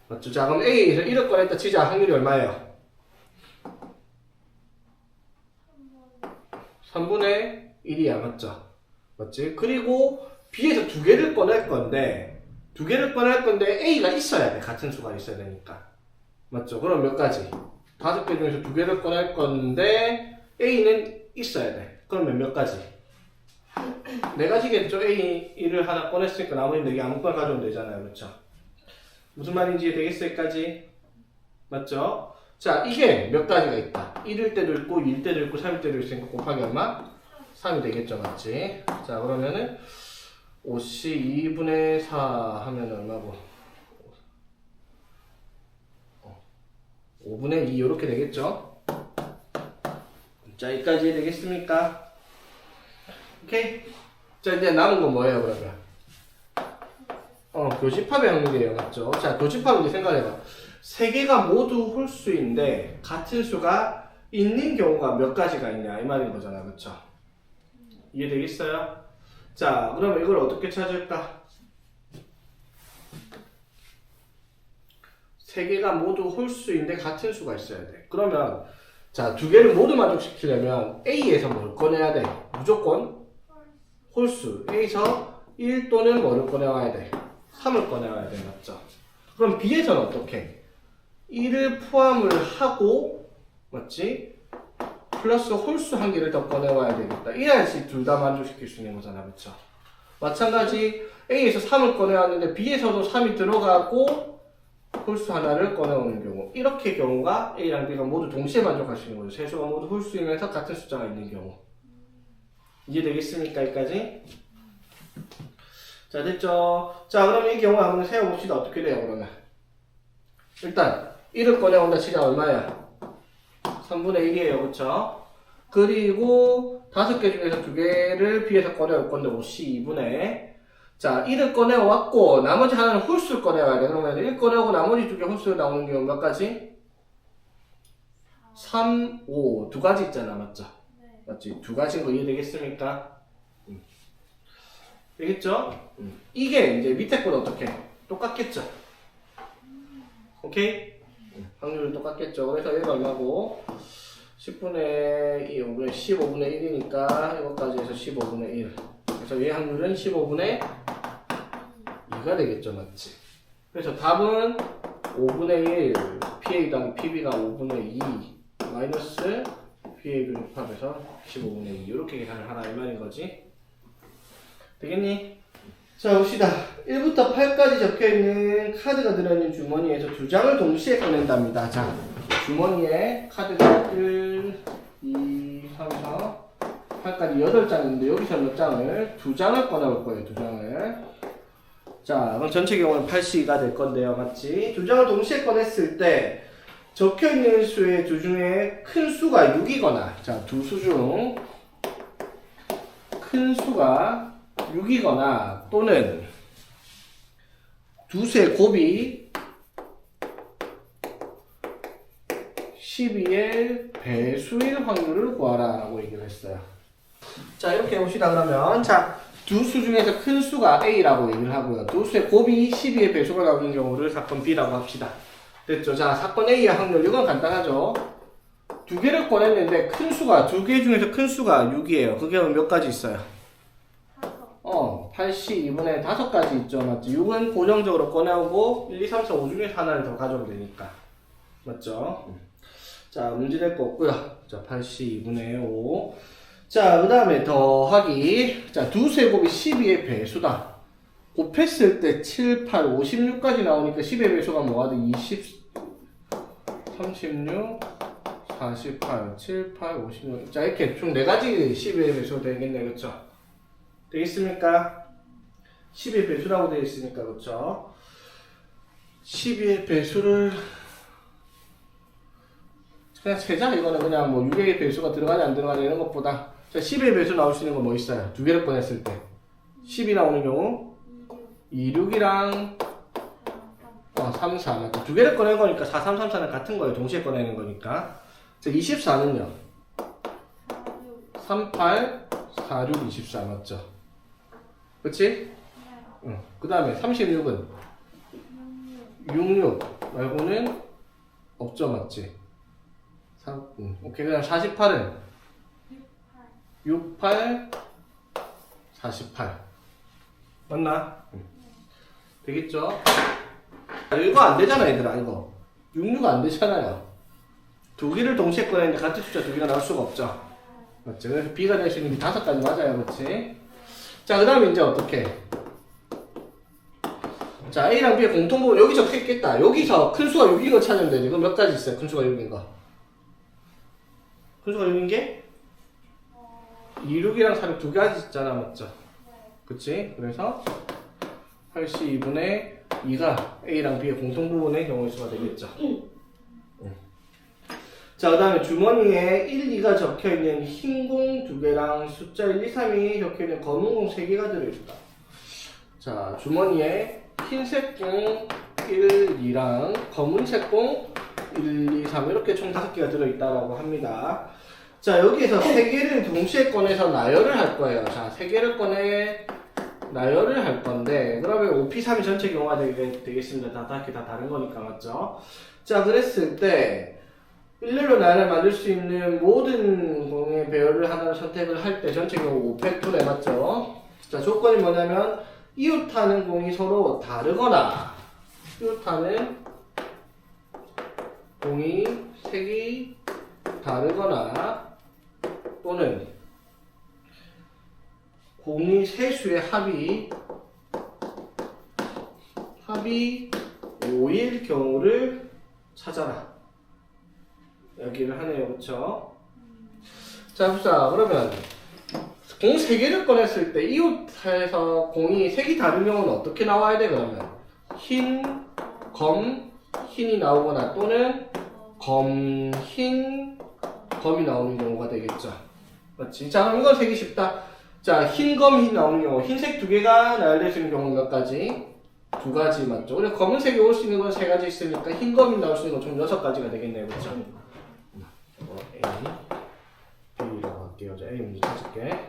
맞죠? 자, 그럼 A에서 1을 꺼냈다 치자. 확률이 얼마예요? 3분의 1이야. 맞죠? 맞지? 그리고 B에서 2개를 꺼낼 건데 A가 있어야 돼. 같은 수가 있어야 되니까. 맞죠? 그럼 몇 가지? 5개 중에서 2개를 꺼낼 건데 A는 있어야 돼. 그러면 몇 가지? 네 가지겠죠. A를 하나 꺼냈으니까 나머지 4개 아무거나 가져오면 되잖아요. 그렇죠? 무슨 말인지 되겠어요까지? 맞죠? 자, 이게 몇 가지가 있다. 1일 때도 있고 2일 때도 있고 3일 때도 있으니까 곱하기 얼마? 3이 되겠죠. 맞지? 자, 그러면은 5C 2분의 4 하면 얼마고? 5분의 2 이렇게 되겠죠? 자, 여기까지 되겠습니까? 오케이? 자, 이제 남은 건 뭐예요, 그러면? 교집합의 확률이에요. 맞죠? 자, 교집합 이제 생각해봐. 세 개가 모두 홀수인데 같은 수가 있는 경우가 몇 가지가 있냐 이 말인 거잖아. 그렇죠? 이해되겠어요? 자, 그러면 이걸 어떻게 찾을까? 세 개가 모두 홀수인데 같은 수가 있어야 돼. 그러면 자, 두 개를 모두 만족시키려면 A에서 뭘 꺼내야 돼? 무조건 홀수. A에서 1 또는 뭐를 꺼내와야 돼? 3을 꺼내와야 돼. 맞죠? 그럼 B에서는 어떻게? 1을 포함을 하고 맞지? 플러스 홀수 한 개를 더 꺼내와야 되겠다. 이래야지 둘 다 만족시킬 수 있는 거잖아. 그쵸? 마찬가지 A에서 3을 꺼내왔는데 B에서도 3이 들어가고 홀수 하나를 꺼내오는 경우, 이렇게 경우가 A랑 B가 모두 동시에 만족할 수 있는 거죠. 세 수가 모두 홀수이면서 같은 숫자가 있는 경우. 이해되겠습니까? 여기까지? 자, 됐죠? 자, 그럼 이 경우 한번 세워봅시다. 어떻게 돼요, 그러면? 일단 1을 꺼내온다 치자 얼마야? 3분의 1이에요. 그쵸? 그리고 5개 중에서 2개를 B에서 꺼내올 건데 5C 2분의 자, 1을 꺼내왔고 나머지 하나는 홀수를 꺼내와야 돼. 그러면 1 꺼내오고 나머지 2개 홀수로 나오는 경우 몇 가지? 3, 5 두 가지 있잖아. 맞죠? 네. 맞지? 두 가지인 거 이해되겠습니까? 되겠죠? 이게 이제 밑에 거는 어떻게? 똑같겠죠? 오케이? 확률은 똑같겠죠? 그래서 얘가 얼마고? 10분의 2, 5분의 15분의 1이니까 이것까지 해서 15분의 1. 그래서 얘 확률은 15분의 2가 되겠죠, 맞지? 그래서 답은 5분의 1, PA당 PB가 5분의 2 마이너스 PA 교집합에서 15분의 2 이렇게 계산을 하라 이 말인 거지. 되겠니? 자, 봅시다. 1부터 8까지 적혀있는 카드가 들어있는 주머니에서 2장을 동시에 꺼낸답니다. 자, 주머니에 카드가 1, 2, 3, 4, 8까지 8장인데 여기서 몇 장을? 2장을 꺼내올 거예요. 2장을. 자, 그럼 전체 경우는 8C가 될 건데요. 맞지? 2장을 동시에 꺼냈을 때 적혀있는 수의 두 중에 큰 수가 6이거나 자, 두 수 중 큰 수가 6이거나 또는 두 수의 곱이 12의 배수일 확률을 구하라 라고 얘기를 했어요. 자, 이렇게 해봅시다. 그러면 자, 두 수 중에서 큰 수가 A라고 얘기를 하고요. 두 수의 곱이 12의 배수가 나오는 경우를 사건 B라고 합시다. 됐죠? 자, 사건 A의 확률 이건 간단하죠. 두 개를 꺼냈는데 큰 수가 두 개 중에서 큰 수가 6이에요. 그게 몇 가지 있어요? 8C 2분의 5가지 있죠. 맞죠? 6은 고정적으로 꺼내오고 1, 2, 3, 4, 5 중에서 하나를 더 가져오면 되니까. 맞죠? 자, 문제 될 거 없고요. 자, 8C 2분의 5. 자, 그 다음에 더하기. 자, 두 수의 곱이 12의 배수다. 곱했을 때 7, 8, 56까지 나오니까 10의 배수가 뭐가 돼? 20, 36, 48, 7, 8, 56. 자, 이렇게 총 4가지 12의 배수가 되겠네. 그쵸? 되겠습니까? 10의 배수라고 되어 있으니까, 그쵸? 12의 배수를 그냥 세자. 이거는 그냥 뭐 6의 배수가 들어가냐 안 들어가냐 이런 것보다 자, 10의 배수 나올 수 있는 건 뭐 있어요? 두 개를 꺼냈을 때 10이 나오는 경우 2, 6이랑 3, 4 맞죠? 두 개를 꺼낸 거니까 4, 3, 3, 4는 같은 거예요. 동시에 꺼내는 거니까. 자, 24는요? 3, 8, 4, 6, 24 맞죠? 그치? 응. 그 다음에 36은 6, 6 말고는 없죠. 맞지? 오케이. 그 다음 48은 6, 8, 48 맞나? 되겠죠? 이거 안 되잖아, 얘들아. 이거 6, 6 안 되잖아요. 두 개를 동시에 꺼내는데 같은 숫자 두 개가 나올 수가 없죠. 맞죠? 그래서 B가 될 수 있는 게 5가지 맞아요. 그렇지? 자, 그 다음에 이제 어떻게? 자, A랑 B의 공통부분 여기 적혀 있겠다. 여기서 큰 수가 6인 거 찾으면 되지. 그럼 몇 가지 있어요? 큰 수가 6인 거. 큰 수가 6인 게? 2, 6이랑 4, 2 가지 있잖아. 맞죠? 그치? 그래서 82분의 2가 A랑 B의 공통부분의 경우의 수가 되겠죠. 자, 그 다음에 주머니에 1, 2가 적혀있는 흰 공 2개랑 숫자 1, 2, 3이 적혀있는 검은 공 3개가 들어있다. 자, 주머니에 흰색 공 1, 2랑 검은색 공 1, 2, 3 이렇게 총 5개가 들어있다고 합니다. 자, 여기에서 3개를 동시에 꺼내서 나열을 할 거예요. 자, 3개를 꺼내 나열을 할 건데, 그러면 5P3이 전체 경우가 되겠습니다. 다 다른 거니까, 맞죠? 자, 그랬을 때 일렬로 나열을 만들 수 있는 모든 공의 배열을 하나를 선택을 할 때 전체 경우 5팩토네, 맞죠? 자, 조건이 뭐냐면 이웃하는 공이 서로 다르거나 이웃하는 공이 색이 다르거나 또는 공이 세수의 합이 5일 경우를 찾아라. 여기를 하네요. 그쵸? 자, 봅시다. 그러면 공 3개를 꺼냈을 때 이웃에서 공이 색이 다른 경우는 어떻게 나와야 돼? 그러면 흰, 검, 흰이 나오거나 또는 검, 흰, 검이 나오는 경우가 되겠죠. 맞지? 자, 그럼 이건 색이 쉽다. 자, 흰, 검, 흰 나오는 경우 흰색 2개가 나열될 수 있는 경우는 몇 가지? 2가지 맞죠? 그래서 검은색이 올 수 있는 건 3가지 있으니까 흰, 검이 나올 수 있는 건 총 6가지가 되겠네요. 그쵸? A, B라고 할게요. 자, A 문제 찾을게.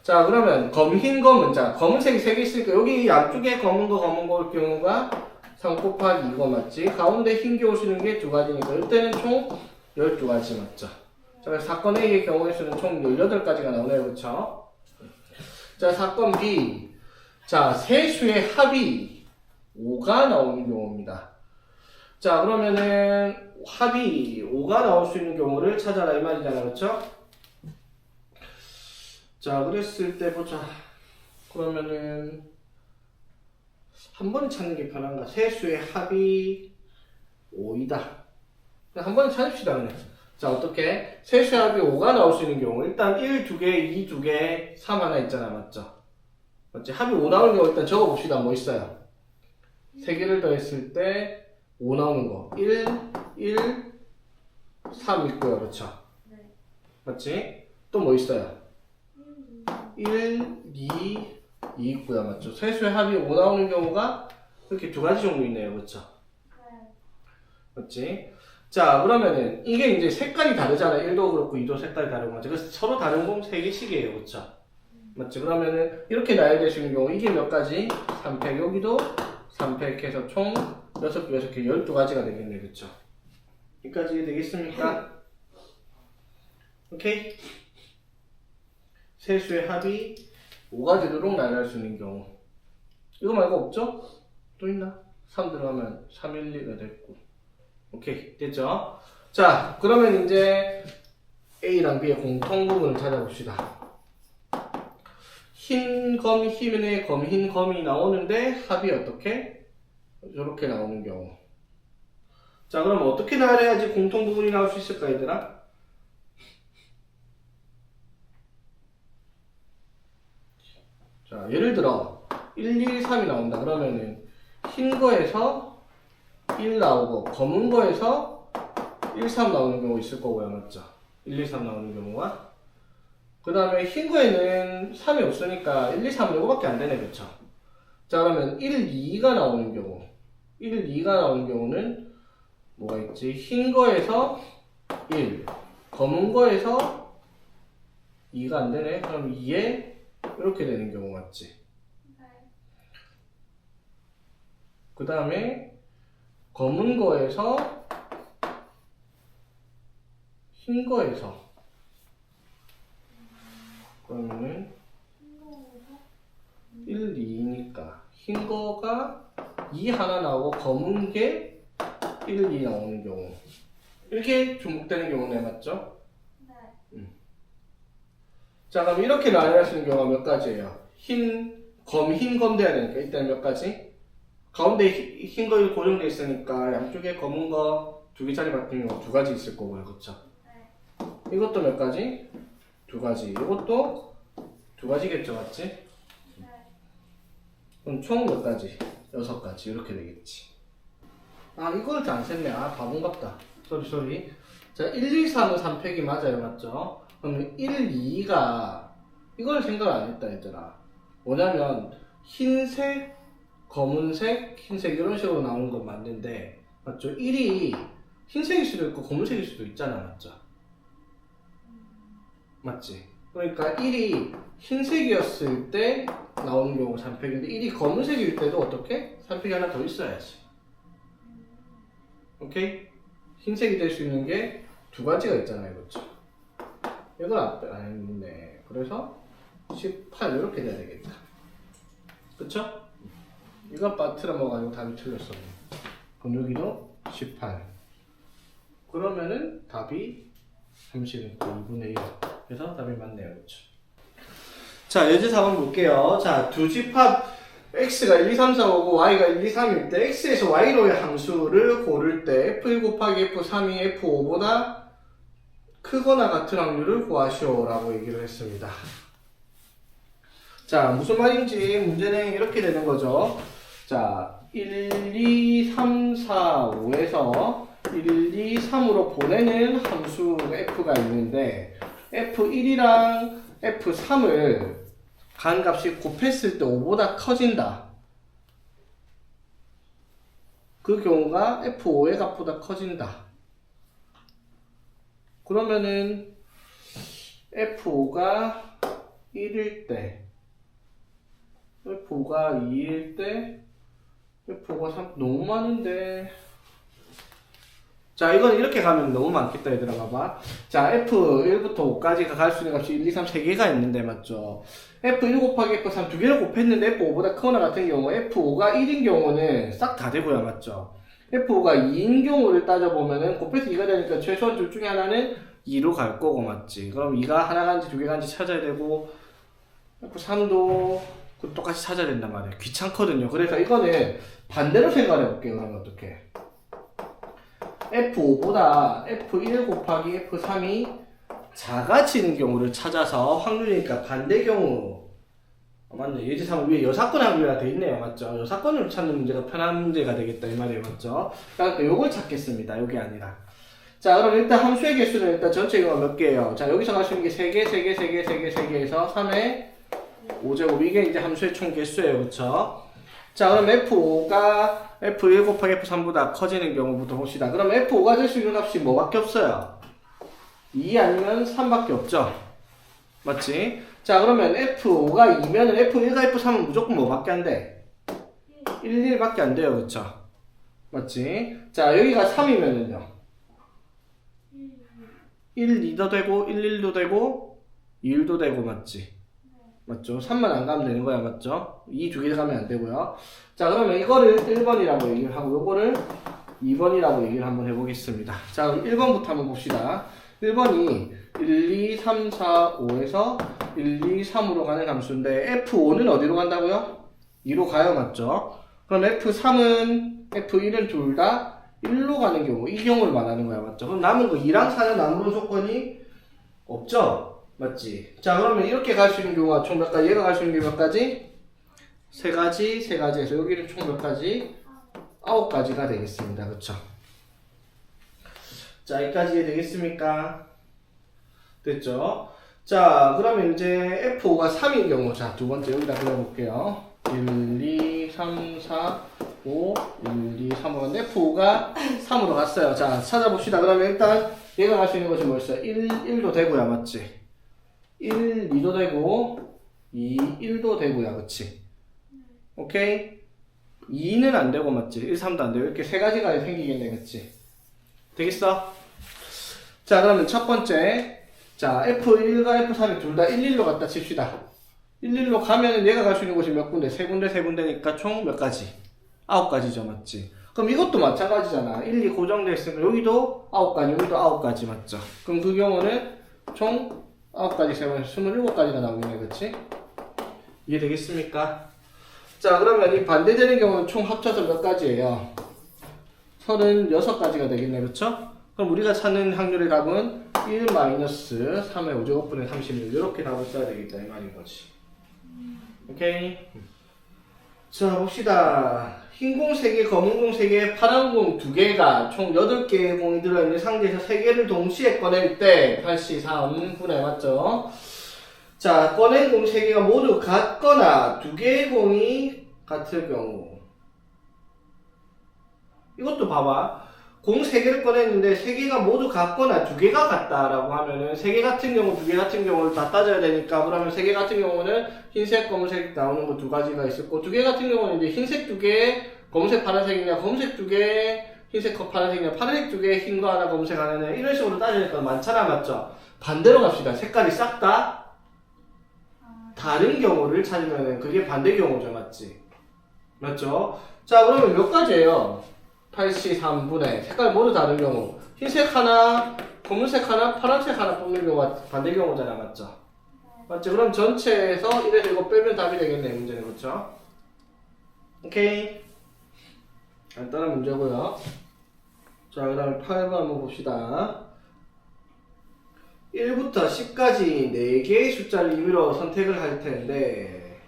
자, 그러면 검, 흰, 검은 자, 검은색이 3개 있으니까 여기 양쪽에 검은 거 올 경우가 3 곱하기 2거 맞지? 가운데 흰 게 오시는 게 2가지니까 이때는 총 12가지 맞죠? 자, 그래서 사건 A의 경우의 수는 총 18가지가 나오네요. 그쵸? 자, 사건 B. 자, 세 수의 합이 5가 나오는 경우입니다. 자, 그러면은 합이 5가 나올 수 있는 경우를 찾아라 이 말이잖아. 그쵸? 자, 그랬을 때 보자. 그러면은 한 번에 찾는 게 편한가? 세 수의 합이 5이다. 한 번에 찾읍시다 그냥. 자, 어떻게? 세 수의 합이 5가 나올 수 있는 경우 일단 1, 2개, 2, 2개, 3 하나 있잖아. 맞죠? 맞지? 합이 5 나오는 경우 일단 적어봅시다. 뭐 있어요? 3개를 더했을 때 5 나오는 거 1, 3 있고요. 그렇죠? 네. 맞지? 또 뭐 있어요? 1, 2 있고요. 맞죠? 세수의 합이 5 나오는 경우가 이렇게 2가지 정도 있네요. 그렇죠? 네. 맞지? 자, 그러면은 이게 이제 색깔이 다르잖아. 1도 그렇고 2도 색깔이 다른 거죠. 그래서 서로 다른 공 3개씩이에요. 그렇죠? 맞지? 그러면은 이렇게 나열될 수 있는 경우 이게 몇 가지? 3팩 여기도 3팩 해서 총 6개, 6개, 12가지가 되겠네. 그쵸? 여기까지 되겠습니까? 오케이? 세수의 합이 5가 되도록 나열할 수 있는 경우. 이거 말고 없죠? 또 있나? 3 들어가면 3, 1, 2가 됐고. 오케이. 됐죠? 자, 그러면 이제 A랑 B의 공통 부분을 찾아봅시다. 흰 검, 흰의 검, 흰 검이 나오는데 합이 어떻게? 이렇게 나오는 경우. 자, 그럼 어떻게 나열해야지 공통 부분이 나올 수 있을까, 얘들아? 자, 예를 들어 1, 2, 3이 나온다. 그러면은 흰 거에서 1 나오고 검은 거에서 1, 3 나오는 경우 있을 거고요. 맞죠? 1, 2, 3 나오는 경우가. 그 다음에 흰 거에는 3이 없으니까 1, 2, 3은 이거밖에 안 되네. 그쵸? 자, 그러면 1, 2가 나오는 경우. 1, 2가 나오는 경우는 뭐가 있지? 흰 거에서 1, 검은 거에서 2가 안 되네. 그럼 2에 이렇게 되는 경우 맞지? 네. 그 다음에 검은 거에서 흰 거에서 그러면은 1, 2니까 흰 거가 2 하나 나오고 검은 게 1, 2 나오는 경우 이렇게 중복되는 경우네. 맞죠? 네. 자, 그럼 이렇게 나눠야 하시는 경우가 몇 가지예요? 흰 검 돼야 되니까 일단 몇 가지? 가운데 흰 거 고정돼 있으니까 양쪽에 검은 거 2개짜리 바뀌는 거 2가지 있을 거고요. 그쵸? 이것도 몇 가지? 2가지. 이것도 2가지겠죠, 맞지? 그럼 총 몇 가지? 6가지. 이렇게 되겠지. 아, 이걸 안 셌네. 아, 바본갑다. 쏘리. 자, 1, 2, 3은 3팩이 맞아요, 맞죠? 그럼 1, 2가 이걸 생각 안 했다, 얘들아. 뭐냐면 흰색, 검은색, 흰색 이런 식으로 나오는 건 맞는데, 맞죠? 1이 흰색일 수도 있고 검은색일 수도 있잖아, 맞죠? 맞지? 그러니까 1이 흰색이었을 때 나오는 경우가 3팩인데 1이 검은색일 때도 어떻게? 3팩이 하나 더 있어야지. 오케이? 흰색이 될 수 있는 게 2가지가 있잖아요, 그렇죠? 이걸 안 했네. 그래서 18 이렇게 돼야 되겠다. 그쵸? 이거 빠뜨려 먹어가지고 답이 틀렸어. 그럼 여기도 18. 그러면은 답이 30이니까 2분의 1. 그래서 답이 맞네요. 그쵸? 자, 예제 4번 볼게요. 자, 두 집합 x가 1, 2, 3, 4, 5고 y가 1, 2, 3일 때 x에서 y로의 함수를 고를 때 f1 곱하기 f3이 f5보다 크거나 같은 확률을 구하시오 라고 얘기를 했습니다. 자, 무슨 말인지 문제는 이렇게 되는 거죠. 자, 1, 2, 3, 4, 5에서 1, 2, 3으로 보내는 함수 f가 있는데 f1이랑 f3을 간 값이 곱했을 때 5보다 커진다. 그 경우가 f5의 값보다 커진다. 그러면은 f5가 1일 때, f5가 2일 때, f5가 3, 너무 많은데. 자, 이건 이렇게 가면 너무 많겠다, 얘들아, 봐봐. 자, f1부터 5까지가 갈 수 있는 값이 1, 2, 3, 3개가 있는데, 맞죠? f1 곱하기 f3 2개를 곱했는데 f5보다 크거나 같은 경우, f5가 1인 경우는 싹 다 되고요, 맞죠? f5가 2인 경우를 따져보면은 곱해서 2가 되니까 최소한 둘 중에 하나는 2로 갈 거고, 맞지? 그럼 2가 하나 간지 2개 간지 찾아야 되고, f3도 똑같이 찾아야 된단 말이에요. 귀찮거든요. 그래서 이거는 반대로 생각해 볼게요. 그러면 어떻게? F5보다 F1 곱하기 F3이 작아지는 경우를 찾아서 확률이니까 반대 경우. 맞네. 예제상 위에 여사건 확률이라 돼 있네요. 맞죠? 여사건을 찾는 문제가 편한 문제가 되겠다. 이 말이에요. 맞죠? 그러니까 요걸 찾겠습니다. 요게 아니라. 자, 그럼 일단 함수의 개수는 일단 전체 경우가 몇 개예요? 자, 여기서 갈 수 있는 게 3개, 3개, 3개, 3개, 3개에서 3의 5제곱. 이게 이제 함수의 총 개수예요. 그쵸? 자, 그럼 F5가 F1 곱하기 F3보다 커지는 경우부터 봅시다. 그럼 F5가 될 수 있는 값이 뭐밖에 없어요? 2 아니면 3밖에 없죠? 맞지? 자, 그러면 F5가 2면은 F1과 F3은 무조건 뭐밖에 안 돼? 1, 1밖에 안 돼요. 그쵸? 맞지? 자, 여기가 3이면은요? 1, 2도 되고, 1, 1도 되고, 2, 1도 되고, 맞지? 맞죠? 3만 안 가면 되는 거야, 맞죠? 2 두 개 가면 안 되고요. 자, 그러면 이거를 1번이라고 얘기를 하고, 요거를 2번이라고 얘기를 한번 해보겠습니다. 자, 그럼 1번부터 한번 봅시다. 1번이 1, 2, 3, 4, 5에서 1, 2, 3으로 가는 함수인데, F5는 어디로 간다고요? 2로 가요, 맞죠? 그럼 F3은, F1은 둘 다 1로 가는 경우, 이 경우를 말하는 거야, 맞죠? 그럼 남은 거 2랑 4는 아무런 조건이 없죠? 맞지? 자, 그러면 이렇게 갈 수 있는 경우가 총 몇 가지? 얘가 갈 수 있는 게 몇 가지? 3가지, 3가지에서 여기는 총 몇 가지? 9가지가 되겠습니다. 그쵸? 자, 여기까지 되겠습니까? 됐죠? 자, 그러면 이제 F5가 3인 경우, 자, 두 번째 여기다 그려볼게요. 1, 2, 3, 4, 5, 1, 2, 3으로 갔는데 F5가 3으로 갔어요. 자, 찾아봅시다. 그러면 일단 얘가 갈 수 있는 것이 뭐였어요? 1, 1도 되고요. 맞지? 1, 2도 되고 2, 1도 되고요. 그치? 오케이? 2는 안 되고 맞지? 1, 3도 안 되고 이렇게 세 가지가 생기겠네. 그치? 되겠어? 자, 그러면 첫 번째 자, F1과 F3이 둘 다 1, 1로 갖다 칩시다. 1, 1로 가면은 얘가 갈 수 있는 곳이 몇 군데? 세 군데, 세 군데니까 총 몇 가지? 9가지죠. 맞지? 그럼 이것도 마찬가지잖아. 1, 2 고정되어 있으면 여기도 9가지, 여기도 9가지 맞죠? 그럼 그 경우는 총 9가지 세면 27가지가 나오겠네, 그치? 이해되겠습니까? 자, 그러면 이 반대되는 경우는 총 합쳐서 몇 가지예요? 36가지가 되겠네, 그쵸? 그럼 우리가 찾는 확률의 답은 1 마이너스 3의 5제곱분의 36 이렇게 답을 써야 되겠다 이 말인 거지. 오케이? 자, 봅시다. 흰 공 3개, 검은 공 3개, 파란 공 2개가 총 8개의 공이 들어있는 상자에서 3개를 동시에 꺼낼 때 83분의 맞죠? 자, 꺼낸 공 3개가 모두 같거나 2개의 공이 같을 경우 이것도 봐봐. 공 3개를 꺼냈는데 3개가 모두 같거나 2개가 같다라고 하면은 3개 같은 경우, 2개 같은 경우를 다 따져야 되니까 그러면 3개 같은 경우는 흰색, 검은색 나오는 거 2가지가 있었고 2개 같은 경우는 이제 흰색 2개, 검은색, 파란색이냐, 검은색 2개, 흰색, 파란색이냐, 파란색 2개, 흰 거 하나, 검은색 하나냐 이런 식으로 따지니까 많잖아, 맞죠? 반대로 갑시다. 색깔이 싹 다 다른 경우를 찾으면 그게 반대 경우죠, 맞지? 맞죠? 자, 그러면 몇 가지예요? 83분의 색깔 모두 다른 경우 흰색 하나, 검은색 하나, 파란색 하나 뽑는 경우가 반대 경우잖아, 맞죠? 맞죠? 그럼 전체에서 1에서 이거 빼면 답이 되겠네, 문제는. 그렇죠? 오케이. 간단한 문제고요. 자, 그 다음에 8번 한번 봅시다. 1부터 10까지 4개의 숫자를 임의로 선택을 할 텐데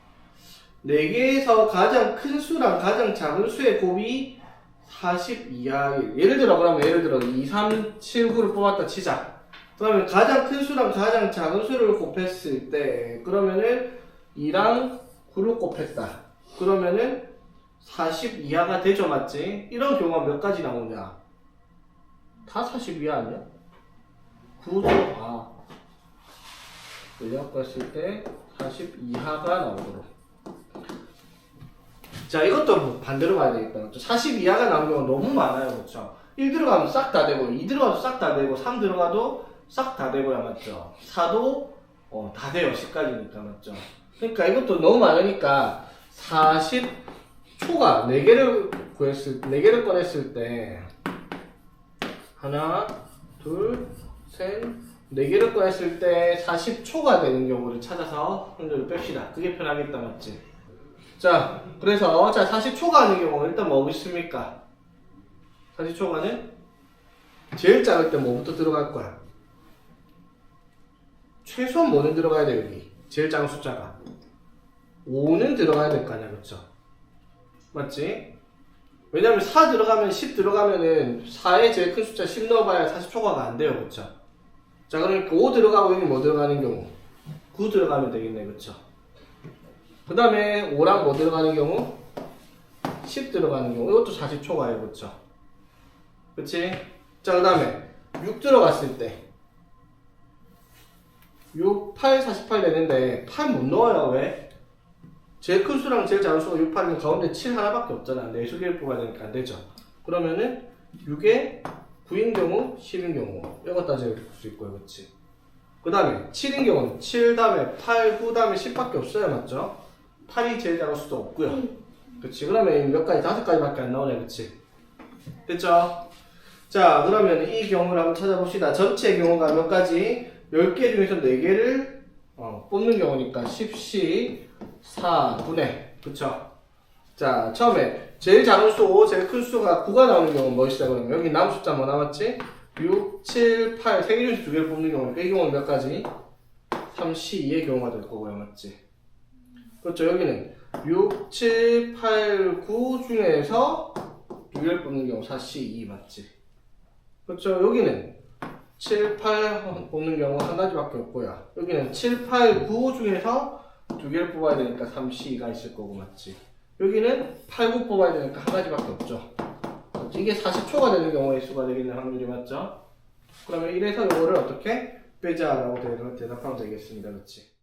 4개에서 가장 큰 수랑 가장 작은 수의 곱이 40 이하일. 예를 들어 2, 3, 7, 9를 뽑았다 치자. 그러면 가장 큰 수랑 가장 작은 수를 곱했을 때 그러면은 2랑 9를 곱했다. 그러면은 40 이하가 되죠, 맞지? 이런 경우가 몇 가지 나오냐? 다 40 이하 아니야? 9도 늘려갔을 때 40 이하가 나오도록. 자, 이것도 반대로 봐야 되겠다. 40 이하가 나오는 경우가 너무 많아요, 그렇죠? 1 들어가면 싹 다 되고, 2 들어가도 싹 다 되고, 3 들어가도 싹 다 되고야, 맞죠? 4도 다 돼요, 10까지니까, 맞죠? 그러니까 이것도 너무 많으니까 40초가 4개를 꺼냈을 때 하나, 둘, 셋, 4개를 꺼냈을 때 40초가 되는 경우를 찾아서 확률을 뺍시다. 그게 편하겠다, 맞지? 자, 그래서 40초가 하는 경우는 일단 뭐가 있습니까? 40초가는 제일 작을 때 뭐부터 들어갈 거야? 최소한 뭐는 들어가야 돼, 여기? 제일 작은 숫자가 5는 들어가야 될 거 아니야, 그쵸? 맞지? 왜냐면 4 들어가면 10 들어가면은 4에 제일 큰 숫자 10 넣어봐야 40초가가 안 돼요, 그쵸? 자, 그러니까 5 들어가고 여기 뭐 들어가는 경우? 9 들어가면 되겠네, 그쵸? 그 다음에 5랑 뭐 들어가는 경우? 10 들어가는 경우. 이것도 40초가요, 그쵸? 그치? 자, 그 다음에 6 들어갔을 때 6, 8, 48 되는데 8 못 넣어요. 왜? 제일 큰 수랑 제일 작은 수가 6, 8이면 가운데 7 하나밖에 없잖아. 4수개를 뽑아야 되니까 안 되죠. 그러면은 6에 9인 경우, 10인 경우 이거 따져볼 수 있고요, 그치? 그 다음에 7인 경우는 7 다음에 8, 9 다음에 10밖에 없어요, 맞죠? 8이 제일 작은 수도 없고요. 그치? 그러면 몇 가지? 5가지밖에 안 나오네, 그치? 됐죠? 자, 그러면 이 경우를 한번 찾아봅시다. 전체 경우가 몇 가지? 10개 중에서 4개를 뽑는 경우니까 10시 4분의, 그쵸? 자, 처음에 제일 작은 수, 제일 큰 수가 9가 나오는 경우는 뭐시다, 그러면? 여기 남은 숫자 뭐 남았지? 6, 7, 8, 3개 중에서 2개를 뽑는 경우니까 이 경우는 몇 가지? 3시2의 경우가 될 거고요, 맞지? 그렇죠. 여기는 6, 7, 8, 9 중에서 2개를 뽑는 경우 4시 2 맞지? 그렇죠. 여기는 7, 8 뽑는 경우 한 가지밖에 없고요. 여기는 7, 8, 9 중에서 2개를 뽑아야 되니까 3시 2가 있을 거고 맞지? 여기는 8, 9 뽑아야 되니까 한 가지밖에 없죠. 그렇지? 이게 40초가 되는 경우의 수가 되겠는 확률이 맞죠? 그러면 1에서 이거를 어떻게 빼자라고 대답하면 되겠습니다. 그렇지?